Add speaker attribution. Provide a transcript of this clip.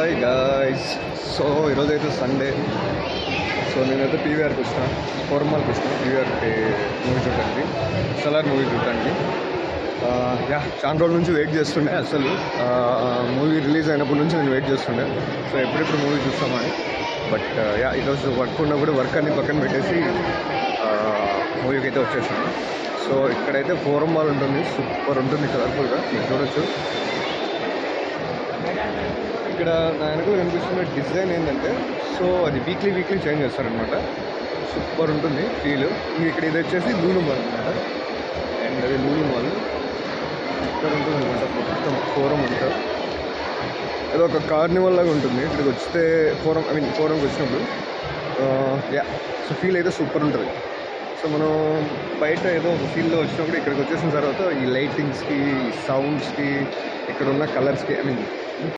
Speaker 1: Hi guys. So ఈరోజైతే Sunday. So నేనైతే పీవీఆర్కి వచ్చిన, ఫోరమాల్కి వచ్చిన పీవీఆర్కి మూవీ చూడడానికి, సలార్ మూవీ చూడడానికి. చాలా రోజుల నుంచి వెయిట్ చేస్తుండే. అసలు మూవీ రిలీజ్ అయినప్పటి నుంచి నేను వెయిట్ చేస్తుండే. సో ఎప్పుడెప్పుడు మూవీ చూస్తామని. బట్ ఈరోజు వర్క్ ఉన్నా కూడా వర్క్ అన్ని పక్కన పెట్టేసి మూవీకి అయితే వచ్చేసాను. సో ఇక్కడైతే ఫోరమాల్ ఉంటుంది, సూపర్ ఉంటుంది, కలర్ఫుల్గా మీరు చూడొచ్చు. ఇక్కడ నా వెనకాల కనిపిస్తున్న డిజైన్ ఏంటంటే, సో అది వీక్లీ చేంజ్ చేస్తారనమాట. సూపర్ ఉంటుంది ఫీల్. ఇక్కడ ఇది వచ్చేసి లూలు మాల్ అనమాట. అండ్ అది లూలు మాల్ ఇక్కడ ఉంటుంది అనమాట. మొత్తం ఫోరం అంతా ఏదో ఒక కార్నివల్ లాగా ఉంటుంది. ఇక్కడికి వస్తే ఫోరంకి వచ్చినప్పుడు సో ఫీల్ అయితే సూపర్ ఉంటుంది. సో మనం బయట ఏదో ఒక ఫీల్డ్లో వచ్చినప్పుడు ఇక్కడికి వచ్చేసిన తర్వాత ఈ లైటింగ్స్కి, సౌండ్స్కి, ఇక్కడ ఉన్న కలర్స్కి